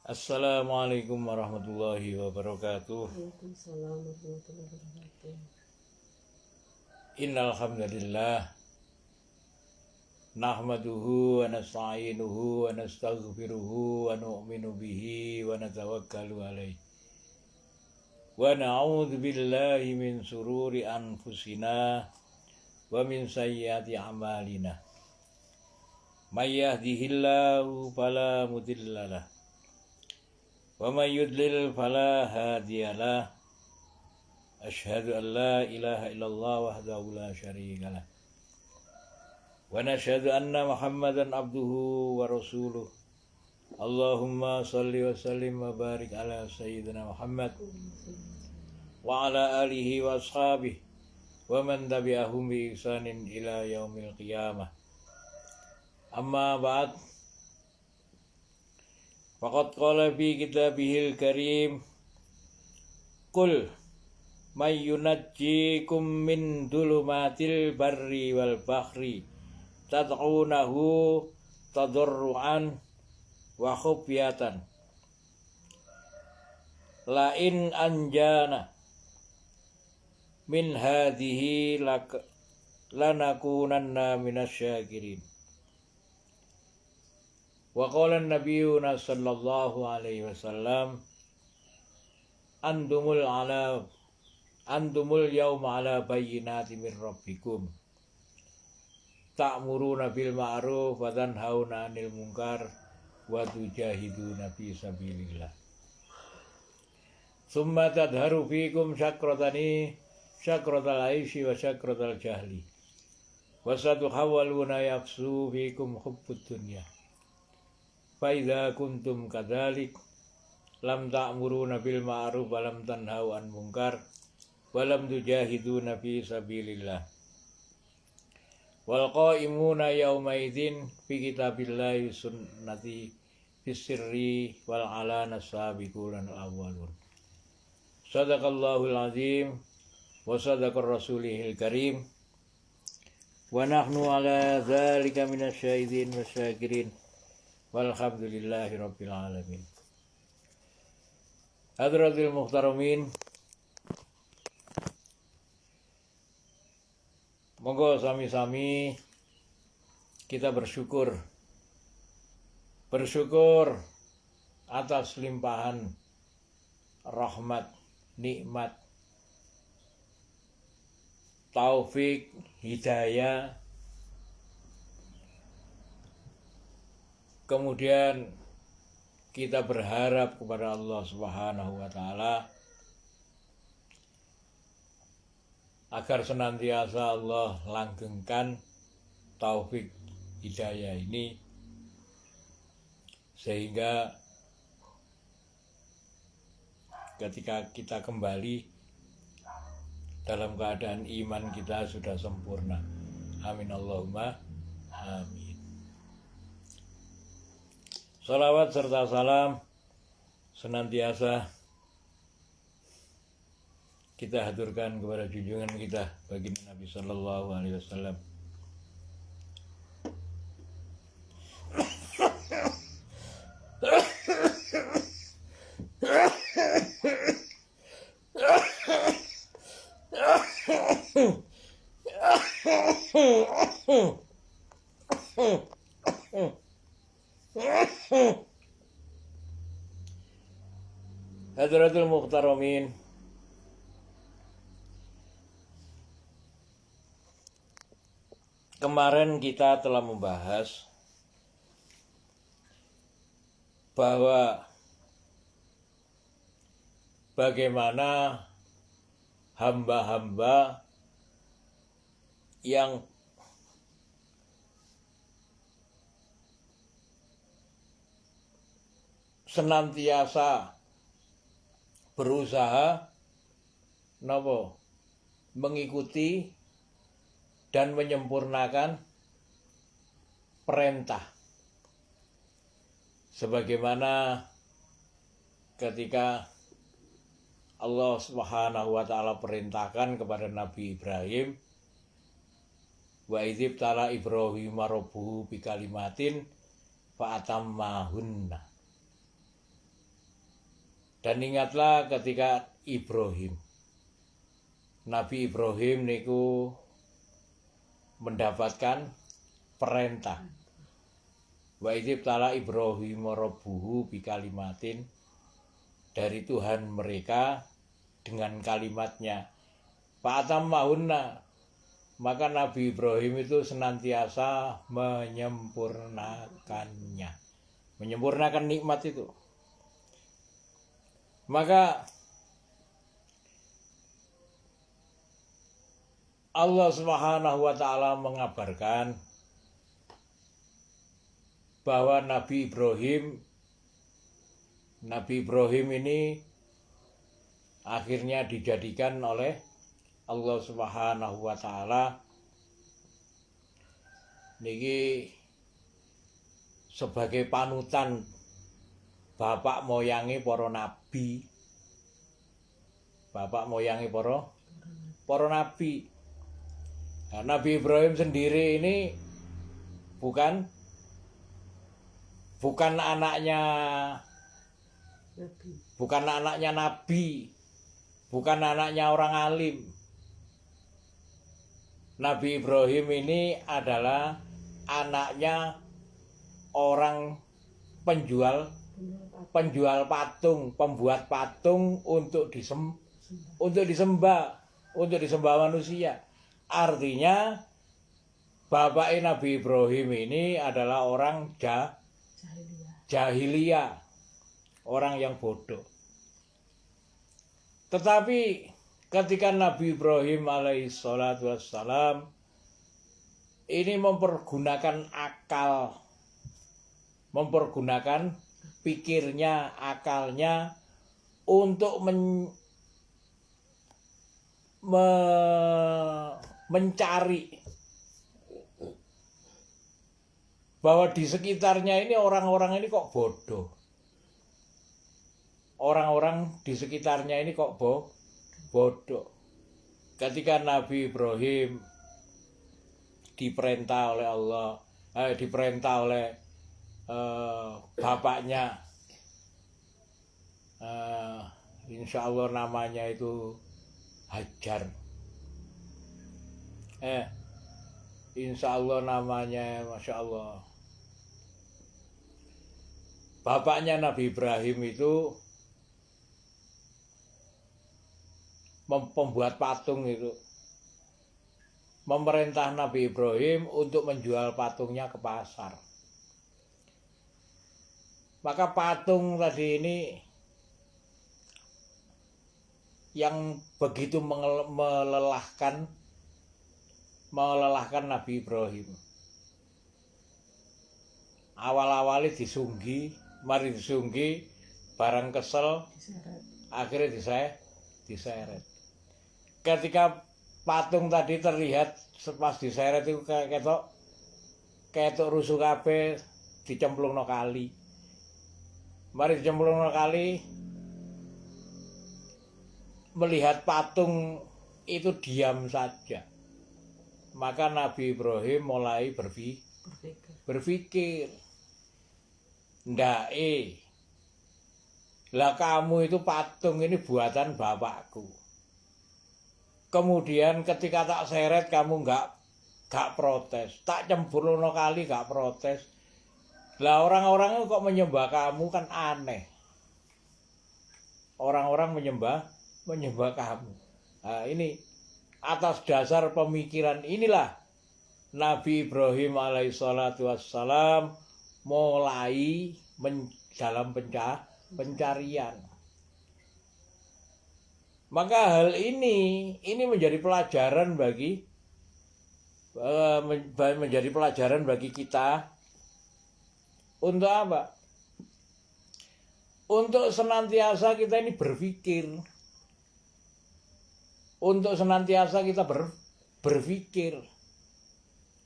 Assalamualaikum warahmatullahi wabarakatuh. Waalaikumsalam warahmatullahi wabarakatuh. Innal hamdalillah nahmaduhu wa nasta'inuhu wa nastaghfiruhu wa nu'minu bihi wa natawakkalu alaihi wa na'udzu billahi min sururi anfusina wa min sayyiati a'malina. May yahdihillahu fala mudhillalah wa may yudlil fala hadiyalah. Asyhadu an la ilaha illallah wahdahu la syarikalah wa nasyhadu anna Muhammadan abduhu wa rasuluh. Allahumma salli wa sallim wa barik ala sayyidina Muhammad wa ala alihi wa ashabihi wa man tabi'ahum bi ihsanin ila yaumil qiyamah. Amma ba'd. Faqad qala fi kitabihil karim, qul may yunajjikum min dhulumatil barri wal bahri tad'unahu tadarruan wa khufyatan la in anjana min hadhihi lanakunanna minasyakirin. Wa qala an-nabiyuna sallallahu alaihi wasallam antumul yawma ala bayyinati min rabbikum ta'muruna bil ma'ruf wa tanhauna 'anil munkar wa tujahiduna fi sabilillah. Summa tadharu fikum syakratal aishi wa syakratal jahli wa satuhawwaluna yafsu fikum hubbud dunya. Fa idza kuntum kadzalik lam ta'muruna bil ma'ruf wa lam tanhau 'an munkar wa lam tujahiduna fi sabilillah. Wal qa'imuna yawma idzin fi kitabillahi sunnati fis sirri wal alana sabiqun al-awwalun. Sadaqallahul azim wa sadaqar rasulihil karim wa nahnu ala dzalika minasyahidin wasyakirin walhamdulillahi rabbil alamin. Hadratil muhtaramin, monggo sami-sami kita bersyukur atas limpahan rahmat, nikmat, taufik, hidayah. Kemudian kita berharap kepada Allah Subhanahu wa taala agar senantiasa Allah langgengkan taufik hidayah ini sehingga ketika kita kembali dalam keadaan iman kita sudah sempurna. Amin Allahumma amin. Salawat serta salam senantiasa kita haturkan kepada junjungan kita baginda Nabi sallallahu alaihi wasallam. Hadratul muhtaramin, kemarin kita telah membahas bahwa bagaimana hamba-hamba yang senantiasa berusaha mengikuti dan menyempurnakan perintah sebagaimana ketika Allah Subhanahu wa taala perintahkan kepada Nabi Ibrahim, wa idzib tala Ibrahim rabbuhu bikalimatin fa atammahunna. Dan ingatlah ketika Nabi Ibrahim niku mendapatkan perintah. Wa idzibtala Ibrahim rabbuhu bikalimatin, dari Tuhan mereka dengan kalimatnya. Fa'atammahunna, maka Nabi Ibrahim itu senantiasa menyempurnakan nikmat itu. Maka Allah Subhanahu wa taala mengabarkan bahwa Nabi Ibrahim ini akhirnya dijadikan oleh Allah Subhanahu wa taala niki sebagai panutan bapak moyangi para nabi. Nah, Nabi Ibrahim sendiri ini bukan anaknya nabi, bukan anaknya orang alim. Nabi Ibrahim ini adalah anaknya orang penjual patung, pembuat patung untuk disembah manusia. Artinya bapaknya Nabi Ibrahim ini adalah orang jahiliyah, orang yang bodoh. Tetapi ketika Nabi Ibrahim alaihissalatu wassalam ini mempergunakan akal, mempergunakan pikirnya, akalnya untuk mencari bahwa di sekitarnya ini orang-orang ini kok bodoh. Orang-orang di sekitarnya ini kok bodoh. Ketika Nabi Ibrahim diperintah oleh Allah, bapaknya, insya Allah namanya itu Hajar. Insya Allah namanya, Masya Allah. Bapaknya Nabi Ibrahim itu pembuat patung itu. Memerintah Nabi Ibrahim untuk menjual patungnya ke pasar. Maka patung tadi ini yang begitu melelahkan Nabi Ibrahim. Awal-awalnya disunggi barang kesel, akhirnya diseret. Ketika patung tadi terlihat pas diseret itu ketok rusuh kabeh, dicemplungno kali. Mari dicemplungno kali, melihat patung itu diam saja. Maka Nabi Ibrahim mulai berpikir, lah kamu itu patung ini buatan bapakku. Kemudian ketika tak seret kamu gak protes, tak cemplungno kali gak protes. Lah orang-orang kok menyembah kamu kan aneh. Orang-orang menyembah kamu. Nah, ini atas dasar pemikiran inilah Nabi Ibrahim alaihissalatu wassalam mulai dalam pencarian. Maka hal ini menjadi pelajaran bagi kita untuk apa? Untuk senantiasa kita ini berpikir. Untuk senantiasa kita berpikir.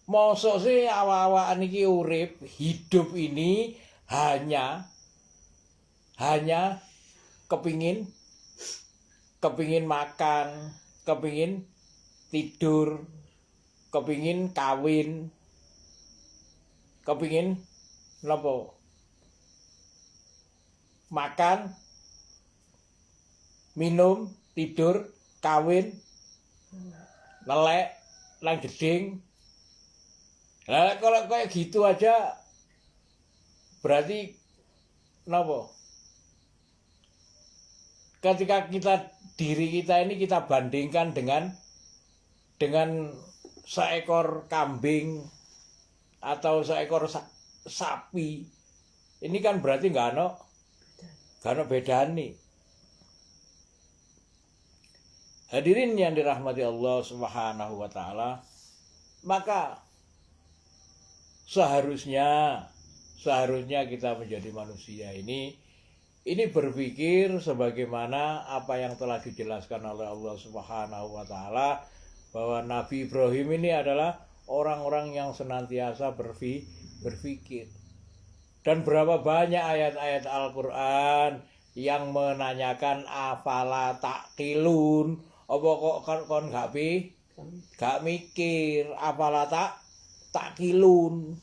Mosok sih awak-awak niki urip hidup ini hanya kepingin makan, kepingin tidur, kepingin kawin, kepingin napa? Makan, minum, tidur, kawin, nelek, nang jeding. Nah, kalau kayak gitu aja berarti napa? Ketika diri kita ini kita bandingkan dengan seekor kambing atau seekor sapi, ini kan berarti nggak ada bedaan nih. Hadirin yang dirahmati Allah Subhanahu wa taala, maka seharusnya kita menjadi manusia ini berpikir sebagaimana apa yang telah dijelaskan oleh Allah Subhanahu wa taala, bahwa Nabi Ibrahim ini adalah orang-orang yang senantiasa berpikir. Dan berapa banyak ayat-ayat Al-Qur'an yang menanyakan afala taqilun, apa kok kon gak mikir, afala taqilun.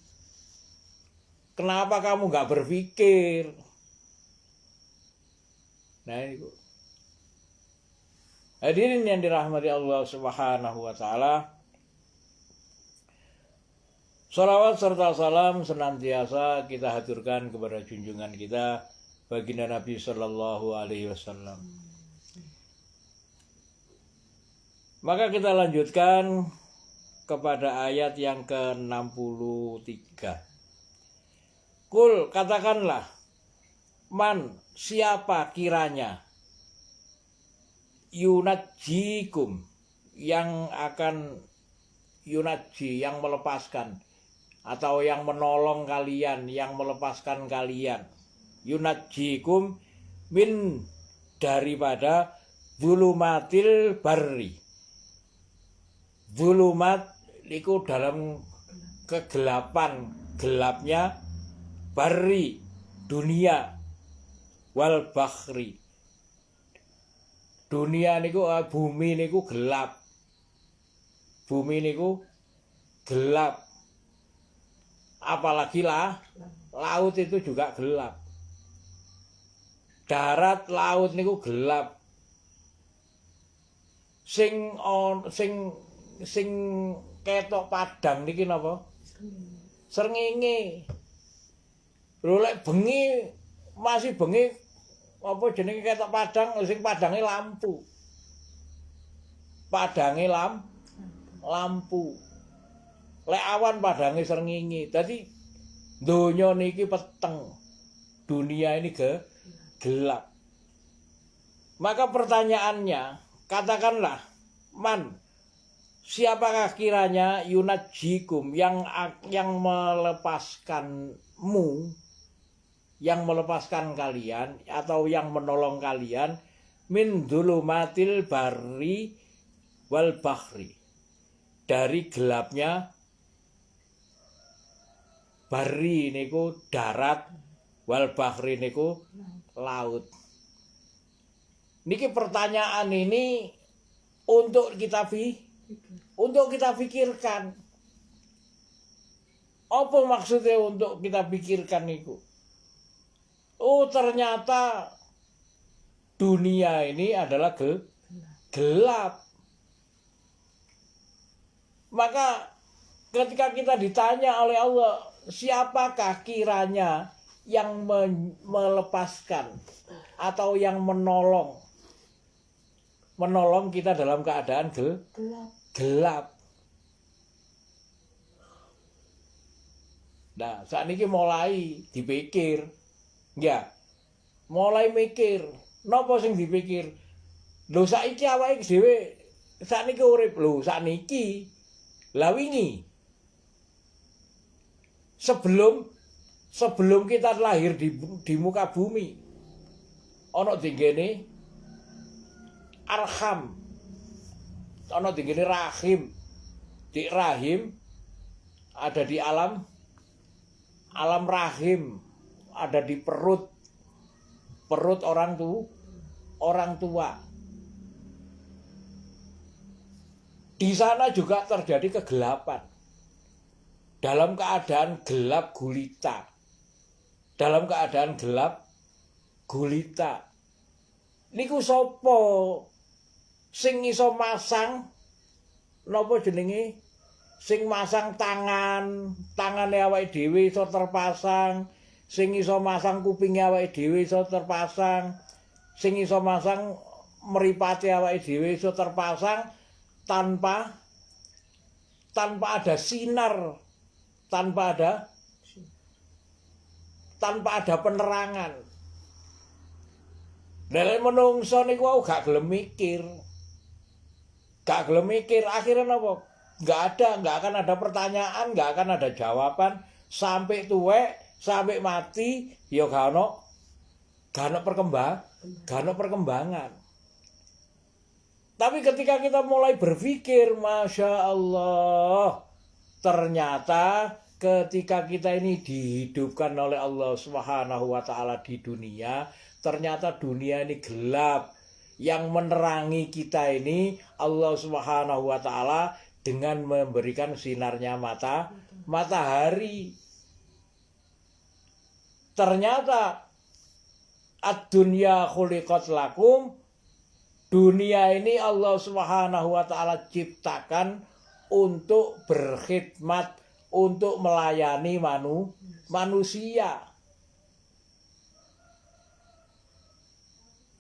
Kenapa kamu gak berpikir? Nah itu. Hadirin yang dirahmati Allah Subhanahu wa taala, salawat serta salam senantiasa kita haturkan kepada junjungan kita baginda Nabi sallallahu alaihi wasallam. Maka kita lanjutkan kepada ayat yang ke-63. Kul, katakanlah, man, siapa kiranya yunajikum, yang akan yunaji, yang melepaskan atau yang menolong kalian, yang melepaskan kalian, yunajikum min, daripada zulumatil barri. Zulumat itu dalam kegelapan, gelapnya barri, dunia, wal bakhri. Dunia niku, bumi niku gelap. Bumi niku gelap. Apalagi laut itu juga gelap. Darat, laut niku gelap. Sing ketok padang niki napa? Srengenge. Lho lek bengi masih bengi, apa jenenge ketok padang, sing padange lampu. Padange lampu. Lek awan padange srengenge. Dadi donya niki peteng. Dunia ini gelap. Maka pertanyaannya, katakanlah, man, siapakah kiranya yunajikum, yang melepaskanmu, yang melepaskan kalian atau yang menolong kalian min dzulumatil barri wal bahri, dari gelapnya barri niku darat, wal bahri niku laut. Niki pertanyaan ini untuk kita pikirkan. Apa maksudnya untuk kita pikirkan niku? Oh, ternyata dunia ini adalah gelap. Maka ketika kita ditanya oleh Allah, siapakah kiranya yang melepaskan atau yang menolong kita dalam keadaan gelap. Nah, saat ini mulai dipikir. Ya, mulai mikir, napa sing dipikir? Lho saiki awake dhewe sakniki urip, lho sakniki. Lah wingi sebelum kita lahir di muka bumi, ana dinggene arham, ana dinggene rahim. Di rahim ada di alam rahim, ada di perut orang tua. Di sana juga terjadi kegelapan. Dalam keadaan gelap gulita. Niku sapa sing iso masang napa jenenge? Sing masang tangane awake dhewe iso terpasang, sing iso masang kupinge awake dhewe iso terpasang, sing iso masang mripate awake dhewe iso terpasang tanpa ada sinar, tanpa ada penerangan. Lha menungso niku gak gelem mikir. Gak gelem mikir, akhirnya napa? Nggak akan ada pertanyaan, nggak akan ada jawaban sampai tuwek, sampai mati, ya gak ono perkembangan. Tapi ketika kita mulai berpikir, Masya Allah, ternyata ketika kita ini dihidupkan oleh Allah Subhanahu wa Ta'ala di dunia, ternyata dunia ini gelap. Yang menerangi kita ini Allah Subhanahu wa Ta'ala dengan memberikan sinarnya matahari. Ternyata ad-dunya khuliqat lakum, dunia ini Allah Subhanahu wa Ta'ala ciptakan untuk berkhidmat, untuk melayani manusia.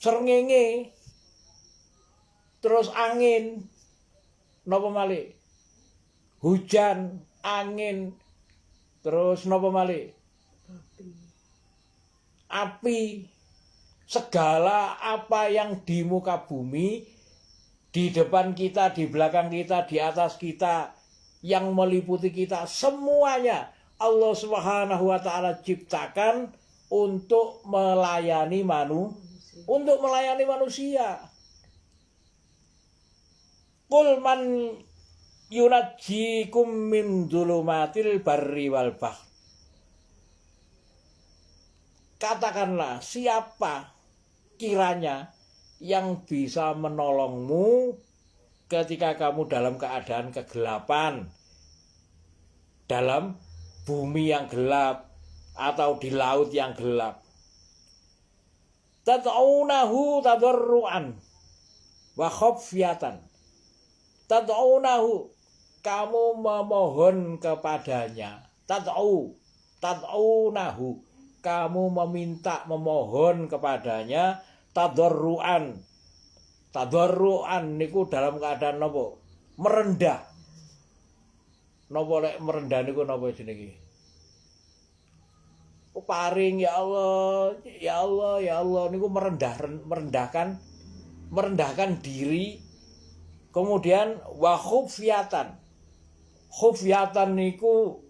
Srengenge, terus angin, napa malih? Hujan, angin, terus napa malih? Api. Segala apa yang di muka bumi, di depan kita, di belakang kita, di atas kita, yang meliputi kita, semuanya Allah Subhanahu wa Ta'ala ciptakan untuk melayani manusia. Qul man yunajjikum min dzulumatil barri wal bahr. Katakanlah, siapa kiranya yang bisa menolongmu ketika kamu dalam keadaan kegelapan, dalam bumi yang gelap atau di laut yang gelap. Tad'unahu tadarruan wa khafyatan. Tad'unahu, kamu memohon kepadanya. Tad'unahu, kamu memohon kepadanya. Tadarruan niku dalam keadaan napa? Merendah. Napa lek merendah niku napa jenenge? Paring ya Allah, ya Allah, ya Allah niku merendahkan diri. Kemudian wa khufyatan. Khufyatan niku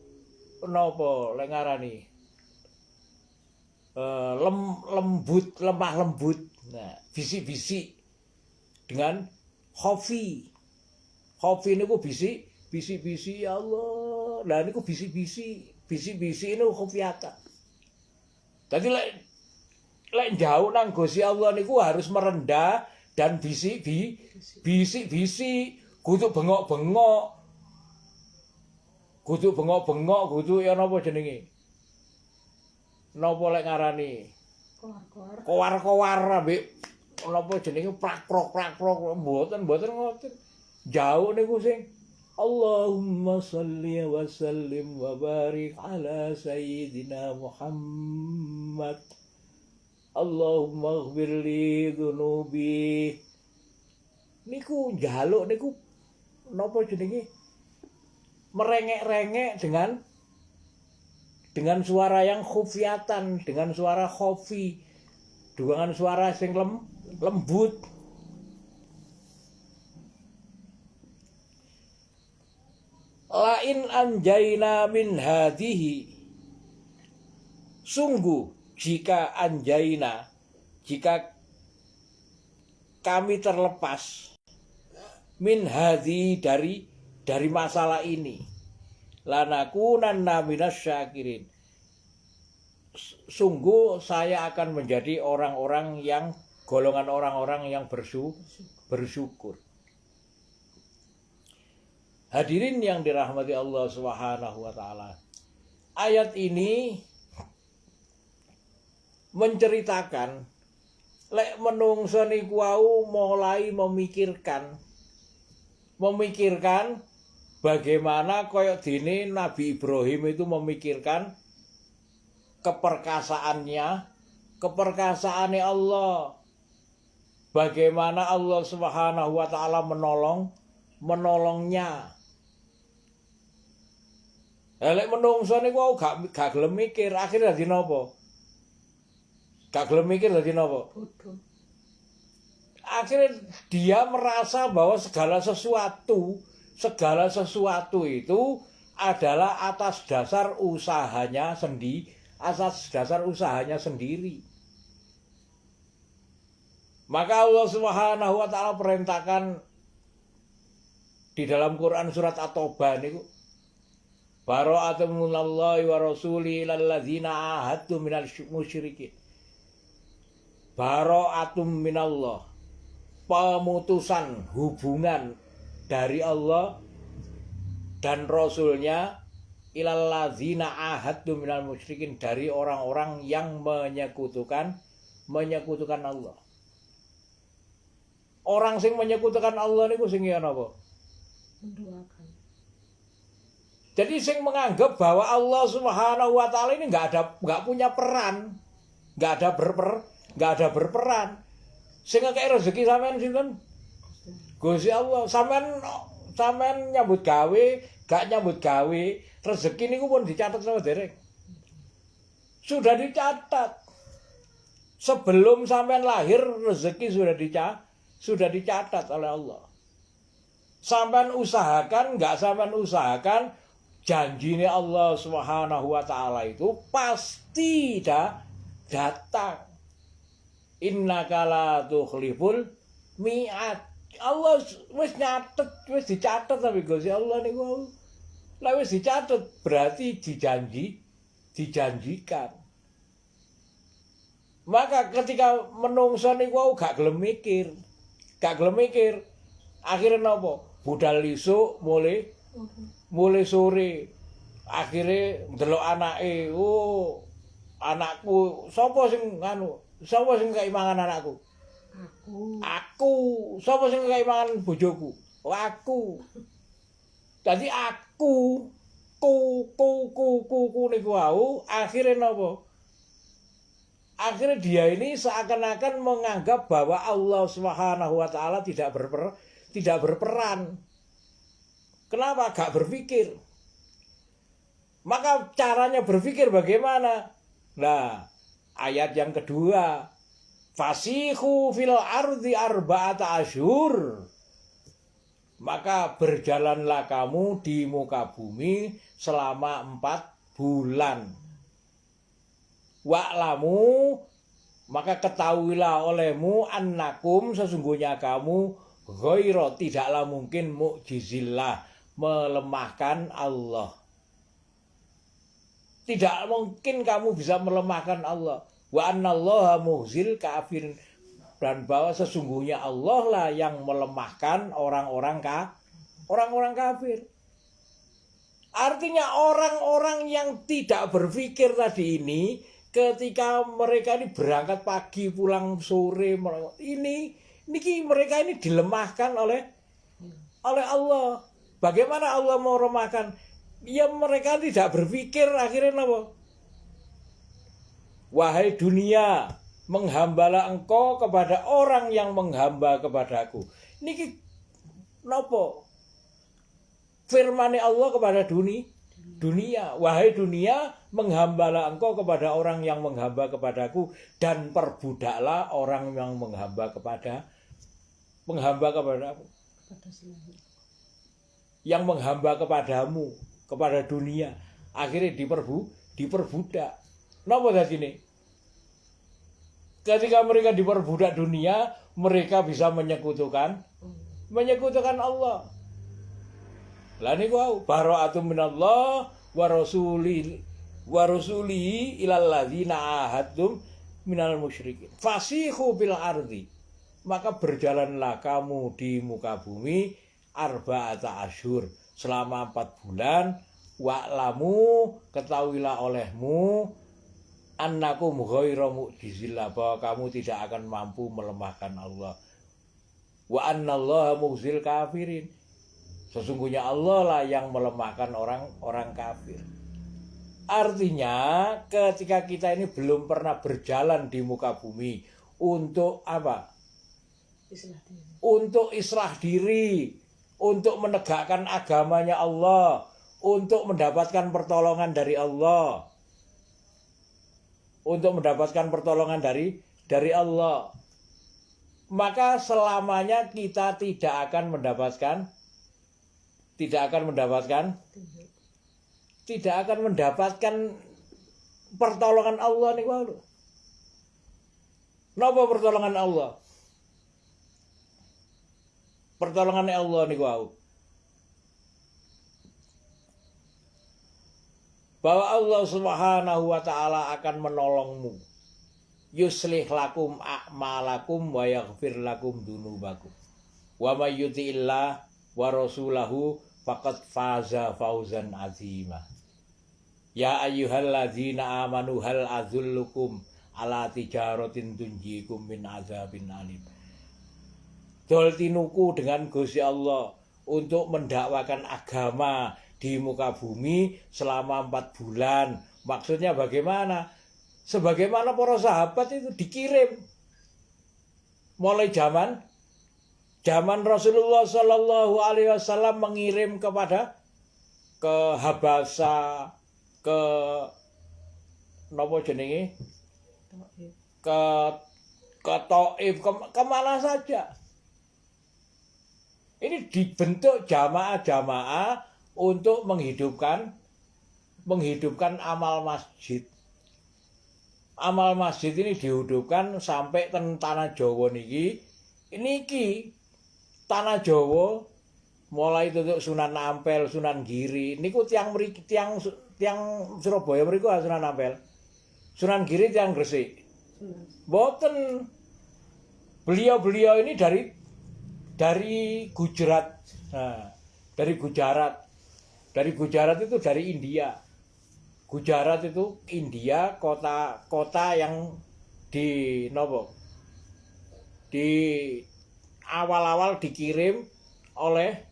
napa lek ngarani? Lemah lembut. Nah, bisik-bisik dengan khofi. Khofi niku bisik-bisik ya Allah. Lah niku bisik-bisik niku khufyatan. Dadi lek jauh nang Gusti Allah niku harus merendah dan bisik-bisik, kudu bengok-bengok. Kudu ya napa jenenge? Napa lek ngarani? Kowar-kowar ambek napa jenenge prak-prok mboten ngoten. Jauh niku sing Allahumma sholli wa sallim wa barik ala sayyidina Muhammad. Allahumma ighfirli dzunubi. Niku njaluk niku napa jenenge? Merengek-rengek dengan suara yang khufyatan, dengan suara khofi, dengan suara sing lembut. Lain anjaina min hadhihi, sungguh jika kami terlepas min hadhi dari masalah ini, lanakunanna minasyakirin, sungguh saya akan menjadi golongan orang-orang yang bersyukur. Hadirin yang dirahmati Allah Subhanahu wa Ta'ala, ayat ini menceritakan Lek menungso niku wau mulai memikirkan bagaimana koyok dene Nabi Ibrahim itu memikirkan keperkasaannya Allah. Bagaimana Allah Subhanahu wa taala menolongnya. Lek menungso niku gak gelem mikir, akhirnya dadi napa? Gak gelem mikir dadi napa? Bodoh. Akhirnya dia merasa bahwa segala sesuatu itu adalah atas dasar usahanya sendiri. Maka Allah Subhanahu wa taala perintahkan di dalam Quran surat At-Taubah niku bara'atun minallahi wa rasuli ilal ladzina ahadtu minal musyrikin. Bara'atun minallah, pemutusan hubungan dari Allah dan Rasulnya ilal ladzina ahadtu minal musyrikin, dari orang-orang yang menyekutukan Allah. Orang sing menyekutukan Allah niku sing ya napa? Menduakan. Jadi sing menganggap bahwa Allah Subhanahu wa taala ini enggak punya peran, enggak ada berperan. Sing ngekek rezeki sampean sinten? Gusti Allah. Sampean nyambut gawe, gak nyambut gawe, rezeki niku pun dicatat sama derek. Sudah dicatat. Sebelum sampean lahir rezeki sudah dicatat oleh Allah. Sampean usahakan, enggak sampean usahakan, janjinya Allah Subhanahu wa taala itu pasti datang. Innaka la tukhliful mi'ad. Allah wis dicatat tapi Gusti Allah niku. Lah wis dicatat berarti dijanjikan. Maka ketika menungso niku gak gelem mikir. Akhirnya napa? Budal isuk mulai sore. Akhirnya ndelok anake, anakku sapa sing kei mangan anakku? Aku. Sapa sing kei mangan bojoku? Aku. Dadi aku ku niku wau akhirnya napa? Akhirnya dia ini seakan-akan menganggap bahwa Allah Subhanahu wa taala tidak berperan. Kenapa? Gak berpikir. Maka caranya berpikir bagaimana? Nah, ayat yang kedua, fasihu fil ardi arba'ata asyhur. Maka berjalanlah kamu di muka bumi selama 4 bulan. Wa'lamu, maka ketahuilah olehmu annakum, sesungguhnya kamu ghaira, tidaklah mungkin mu'jizillah, melemahkan Allah. Tidak mungkin kamu bisa melemahkan Allah. Wa annallaha muhzil kafirin, dan bahwa sesungguhnya Allah lah yang melemahkan orang-orang kafir. Artinya orang-orang yang tidak berpikir tadi ini, ketika mereka ini berangkat pagi pulang sore, mereka ini dilemahkan oleh Allah. Bagaimana Allah mau remahkan? Ya mereka tidak berpikir, akhirnya apa? Wahai dunia, menghambalah engkau kepada orang yang menghamba kepadaku. Niki napa? Firman Allah kepada dunia. Wahai dunia, menghambalah engkau kepada orang yang menghamba kepadaku, dan perbudaklah orang yang menghamba kepadamu. Yang menghamba kepadamu, kepada dunia. Akhirnya diperbudak. Napa dadine? Ketika mereka diperbudak dunia, mereka bisa menyekutukan Allah. Lah niku bara'atun minallah wa rasulihi ilal ladzina ahadtum minal musyrikin. Fasihu fil ardi. Maka berjalanlah kamu di muka bumi arba'ata asyhur, selama 4 bulan. Wa'lamu, ketahuilah olehmu annakum ghairu mu'jizillah, bahwa kamu tidak akan mampu melemahkan Allah. Wa annallaha mughzil kafirin, sesungguhnya Allah lah yang melemahkan orang kafir. Artinya ketika kita ini belum pernah berjalan di muka bumi untuk apa? Islah diri. Untuk islah diri, untuk menegakkan agamanya Allah, untuk mendapatkan pertolongan dari Allah. Untuk mendapatkan pertolongan dari Allah. Maka selamanya kita tidak akan mendapatkan pertolongan Allah nih wae. Napa pertolongan Allah? Pertolongan Allah nih wae. Bahwa Allah Subhanahu wa taala akan menolongmu. Yuslih lakum a'malakum wa yaghfir lakum dunubakum. Wa may yuti'illah wa rasulahu faqad faza fauzan azima. Ya ayyuhalladzina amanu hal azullukum ala tijaratin tunjikum min azabin alim. Dol tinuku dengan Gusti Allah untuk mendakwakan agama di muka bumi selama 4 bulan. Maksudnya bagaimana? Sebagaimana para sahabat itu dikirim mulai zaman Rasulullah Shallallahu Alaihi Wasallam mengirim kepada ke Habasa, ke nopo jenenge, ke Taif, kemana saja. Ini dibentuk jamaah-jamaah untuk menghidupkan amal masjid. Amal masjid ini dihidupkan sampai tanah Jawa niki tanah Jawa mulai tutuk Sunan Ampel, Sunan Giri. Niku tiang Surabaya mriku Sunan Ampel. Sunan Giri tiang Gresik. Boten, beliau ini dari Gujarat. Nah, dari Gujarat. Dari Gujarat itu dari India. Gujarat itu India, kota yang di awal-awal dikirim oleh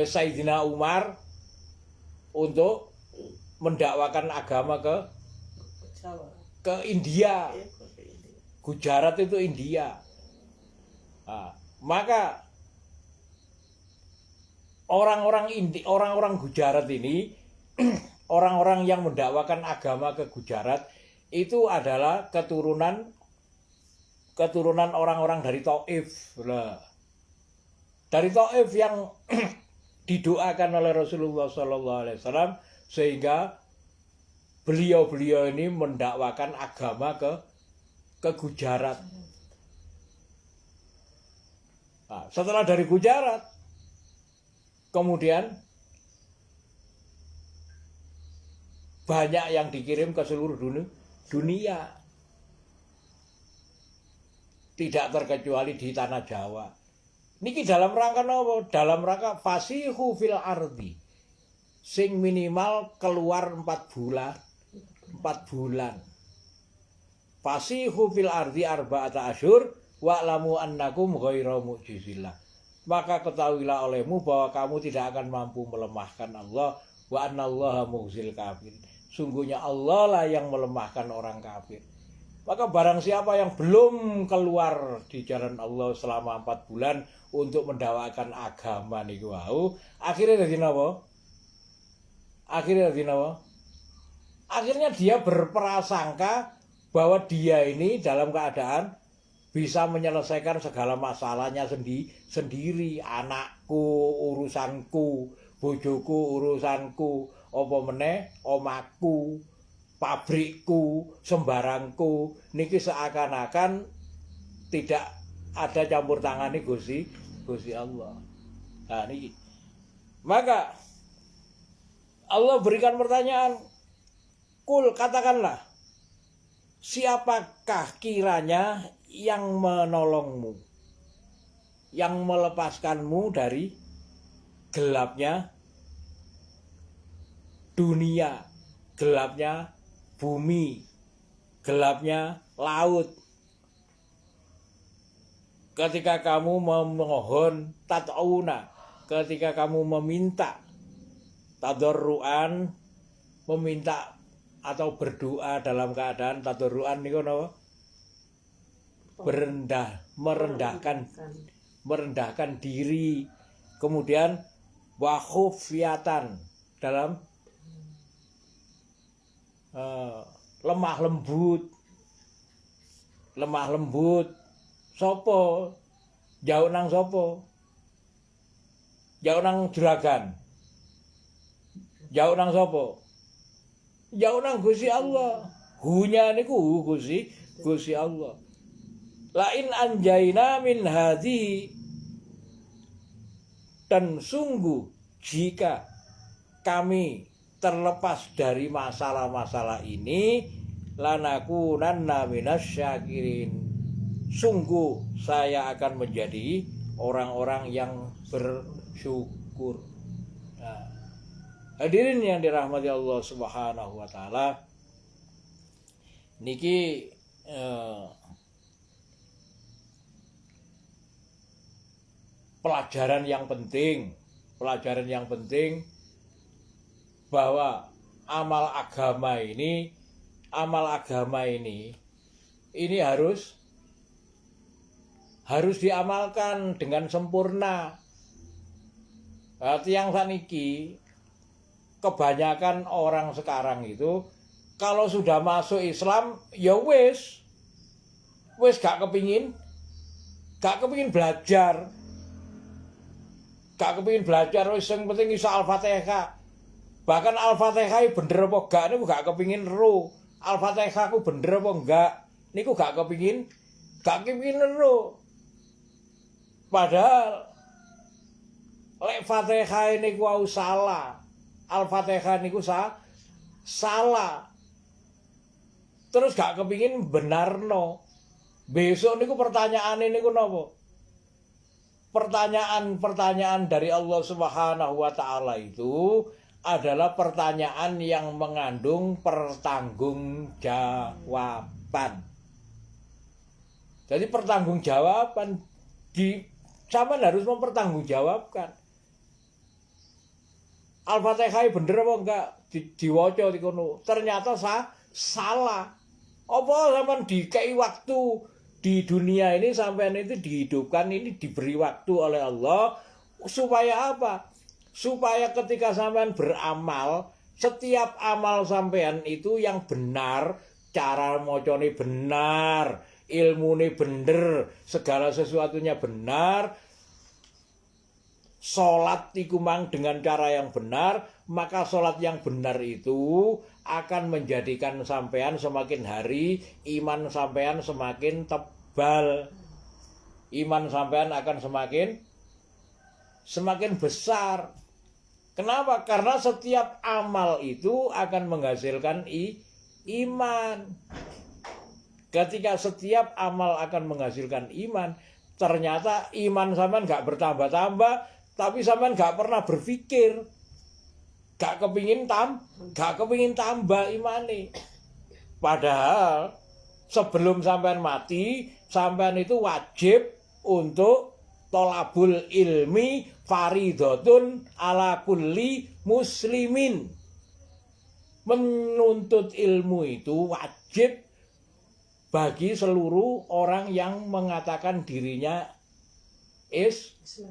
Sayyidina Umar untuk mendakwakan agama ke India. Gujarat itu India. Nah, maka orang-orang Gujarat ini orang-orang yang mendakwakan agama ke Gujarat itu adalah keturunan orang-orang dari Taif. Dari Taif yang didoakan oleh Rasulullah SAW sehingga beliau ini mendakwakan agama ke Gujarat. Nah, setelah dari Gujarat kemudian banyak yang dikirim ke seluruh dunia. Tidak terkecuali di tanah Jawa. Niki dalam rangka apa? Dalam rangka fasihu fil ardi. Sing minimal keluar 4 bulan. Fasihu fil ardi arba'ata asyhur wa'lamu annakum ghairu mu'jizillah. Maka ketahuilah olehmu bahwa kamu tidak akan mampu melemahkan Allah. Wa annallaha mughzil kafir. Sungguhnya Allah lah yang melemahkan orang kafir. Maka barang siapa yang belum keluar di jalan Allah selama 4 bulan untuk mendakwakan agama niku wau, akhirnya dadi napa? Akhirnya dia berprasangka bahwa dia ini dalam keadaan bisa menyelesaikan segala masalahnya sendiri. Anakku urusanku, bojoku urusanku, apa meneh omaku, pabrikku, sembarangku. Niki seakan-akan tidak ada campur tangane Gusti Allah. Nah niki. Maka Allah berikan pertanyaan, kul, katakanlah, siapakah kiranya yang menolongmu, yang melepaskanmu dari gelapnya dunia, gelapnya bumi, gelapnya laut. Ketika kamu memohon tat'una, ketika kamu meminta tadarruan, meminta atau berdoa dalam keadaan tadarruan niku napa? Merendahkan diri, kemudian wa khufyatan dalam lemah lembut sopo jauh nang sopo, jauh nang juragan, jauh nang sopo, jauh nang Gusti Allah. Hunya niku Gusti Allah. Lain anjaina min hadhihi, dan sungguh jika kami terlepas dari masalah-masalah ini, lanakunanna minasyakirin, sungguh saya akan menjadi orang-orang yang bersyukur. Nah, hadirin yang dirahmati Allah Subhanahu wa taala, niki pelajaran yang penting bahwa amal agama ini harus diamalkan dengan sempurna. Yang saniki kebanyakan orang sekarang itu kalau sudah masuk Islam ya wis gak kepingin belajar. Gak kepingin belajar, wis sing penting iso Al-Fatihah. Bahkan Al-Fatihah bener apa gak niku gak kepingin ro. Al-Fatihah ku bener apa enggak niku gak kepingin ro. Padahal lek Fatihah niku wau salah. Al-Fatihah niku salah. Terus gak kepingin benarno. Besok niku pertanyaane niku napa? Pertanyaan dari Allah Subhanahu wa taala itu adalah pertanyaan yang mengandung pertanggungjawaban. Jadi pertanggungjawaban sampean harus mempertanggungjawabkan. Al-Fatihah bener apa enggak? Diwaca dikono. Ternyata salah. Apa sampean dikei waktu di dunia ini, sampean itu dihidupkan ini diberi waktu oleh Allah supaya apa? Supaya ketika sampean beramal, setiap amal sampean itu yang benar, cara mocone benar, ilmune bener, segala sesuatunya benar. Salat iku mang dengan cara yang benar, maka salat yang benar itu akan menjadikan sampean semakin hari iman sampean semakin tebal. Iman sampean akan semakin besar. Kenapa? Karena setiap amal itu akan menghasilkan iman. Ketika setiap amal akan menghasilkan iman, ternyata iman sampean gak bertambah-tambah, tapi sampean gak pernah berpikir, gak kepingin tambah imane. Padahal sebelum sampean mati, sampean itu wajib untuk tolabul ilmi faridotun ala kulli muslimin. Menuntut ilmu itu wajib bagi seluruh orang yang mengatakan dirinya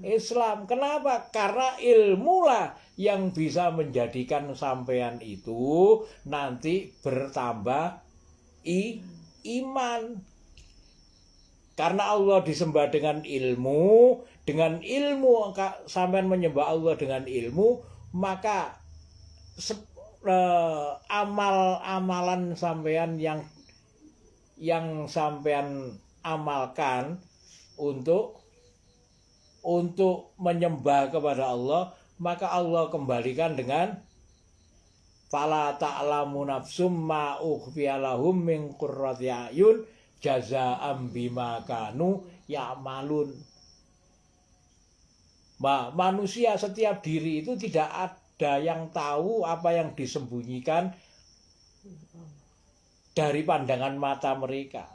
Islam. Kenapa? Karena ilmulah yang bisa menjadikan sampean itu nanti bertambah iman. Karena Allah disembah dengan ilmu sampean menyembah Allah dengan ilmu, maka amalan sampean yang sampean amalkan untuk menyembah kepada Allah, maka Allah kembalikan dengan fala ta'lamu nafsum ma ukhfiya lahum min qurrati ayun jazaa'an bima kanu ya'malun. Manusia setiap diri itu tidak ada yang tahu apa yang disembunyikan dari pandangan mata mereka.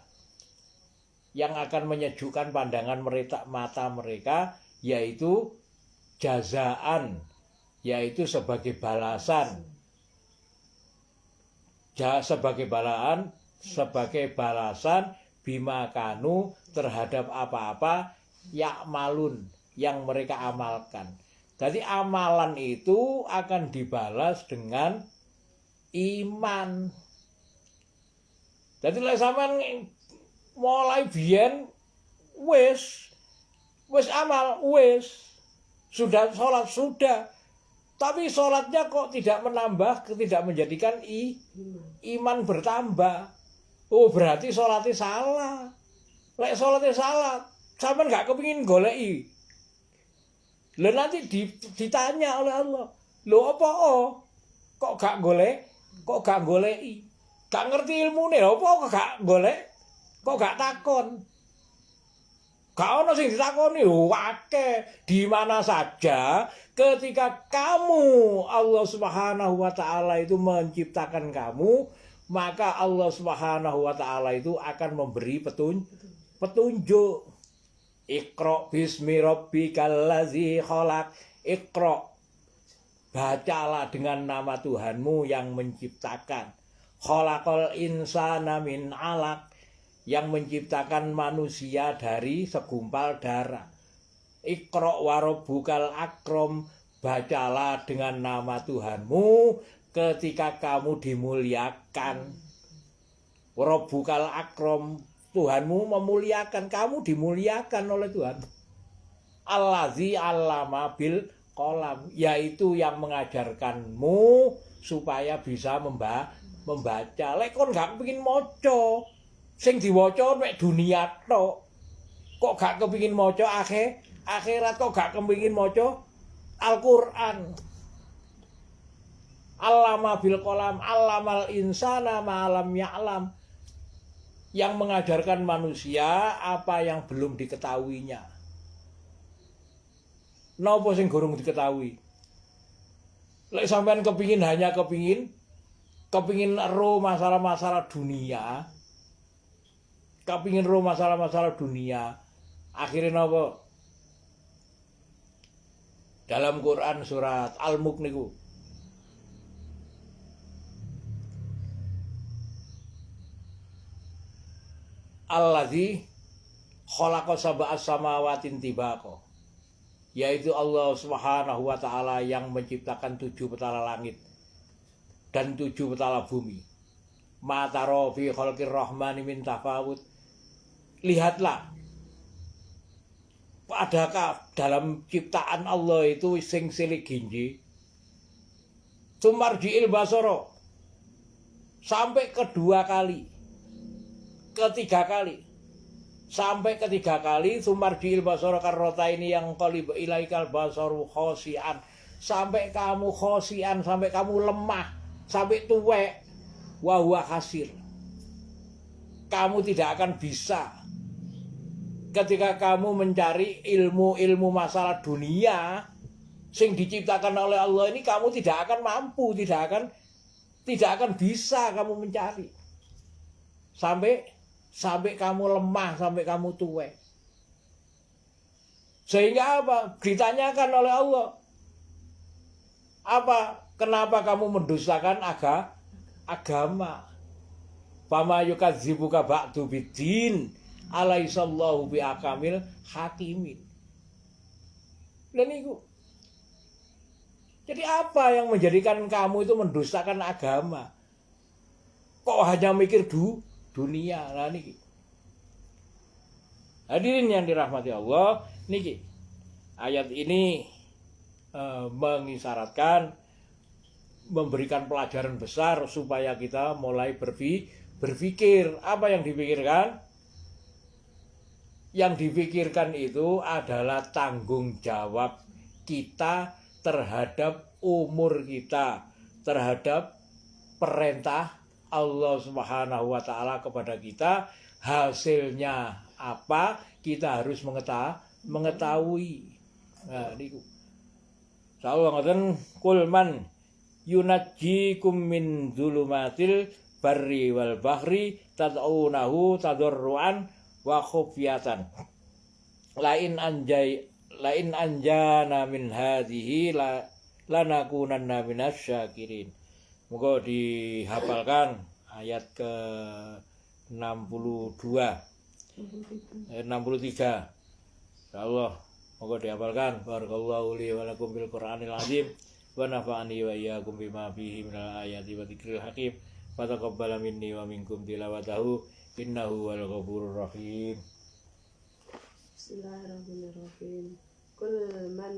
Yang akan menyejukkan pandangan mata mereka yaitu jazaan, yaitu sebagai balasan. Sebagai balasan bima kanu terhadap apa-apa ya'malun yang mereka amalkan. Jadi amalan itu akan dibalas dengan iman. Jadi lek sampean mulai biyen wis amal sudah sholat sudah, tapi sholatnya kok tidak menambah, tidak menjadikan iman bertambah. Oh berarti sholatnya salah. Lek sholatnya salah, sampean nggak kepingin goleki. Lalu nanti ditanya oleh Allah, lo apa kok gak goleki, gak ngerti ilmune, apa kok gak golek, kok gak takon, gak ono sing ditakoni, akeh di mana saja ketika kamu Allah Subhanahu wa taala itu menciptakan kamu, maka Allah Subhanahu wa taala itu akan memberi petunjuk. Iqra bismi rabbikal ladzi khalaq. Iqra, bacalah dengan nama Tuhanmu yang menciptakan. Khalaqal insana min 'alaq, yang menciptakan manusia dari segumpal darah. Iqra wa rabbukal akram, bacalah dengan nama Tuhanmu ketika kamu dimuliakan. Rabbukal akram, Tuhanmu memuliakan, kamu dimuliakan oleh Tuhan. Allazi 'allama bil qalam, yaitu yang mengajarkanmu supaya bisa membaca. Lek kon gak kepengin maca, sing diwaca mek dunia tok. Kok gak kepengin maca akhirat, kok gak kepengin maca Al-Qur'an. Allama bil qalam, allamal insana ma lam ya'lam, yang mengajarkan manusia apa yang belum diketahuinya. Napa sing gorong diketahui? Lek sampean hanya kepingin ro masalah-masalah dunia, kepingin ro masalah-masalah dunia, akhirnya napa? Dalam Quran surat Al-Mulk niku, Allazi khalaqa sab'a samawatin tibaqa, yaitu Allah Subhanahu wa taala yang menciptakan 7 petala langit dan 7 petala bumi. Ma tara fi khalqir rahmani min tafawut. Lihatlah, adakah dalam ciptaan Allah itu sing silih ginji? Sumarji'il basara, sampai kedua kali, ketiga kali, sampai ketiga kali. Sumarji'il basara karrota ini yang qalib ilaikal basaru khosian, sampai kamu khosian, sampai kamu lemah, sampai tuwek, wa huwa hasir. Kamu tidak akan bisa ketika kamu mencari ilmu masalah dunia sing diciptakan oleh Allah ini, kamu tidak akan mampu, tidak akan bisa kamu mencari sampai kamu lemah, sampai kamu tuwek. Sehingga apa? Ditanyakan oleh Allah, apa? Kenapa kamu mendustakan agama? Fama yukadzibuka ba'du biddin alaihissallahu biakamil hakimin. Dan itu, jadi apa yang menjadikan kamu itu mendustakan agama? Kok hanya mikir dunia? Nah niki, hadirin yang dirahmati Allah, niki ayat ini mengisyaratkan, memberikan pelajaran besar supaya kita mulai berpikir. Apa yang dipikirkan? Yang dipikirkan itu adalah tanggung jawab kita terhadap umur kita, terhadap perintah Allah Subhanahu wa taala kepada kita. Hasilnya apa? Kita harus mengetahui. Nah, niku. Insyaallah ngoten kul man yunajjikum min dzulumatil barri wal bahri tad'unahu tadarruan wa khufyatan lain anjana min hadhihi lanakunanna minasyakirin. Moga dihafalkan ayat ke 63. Insyaallah moga dihafalkan. Barakallahu li wa lakum bil Qur'anil azim wa nafa'ani wa iyyakum bima fihi minal ayati wa dzikril hakim. Wa taqabbala minni wa minkum tilawatahu innahu wal ghafurur rahim. Bismillahirrahmanirrahim. Kul man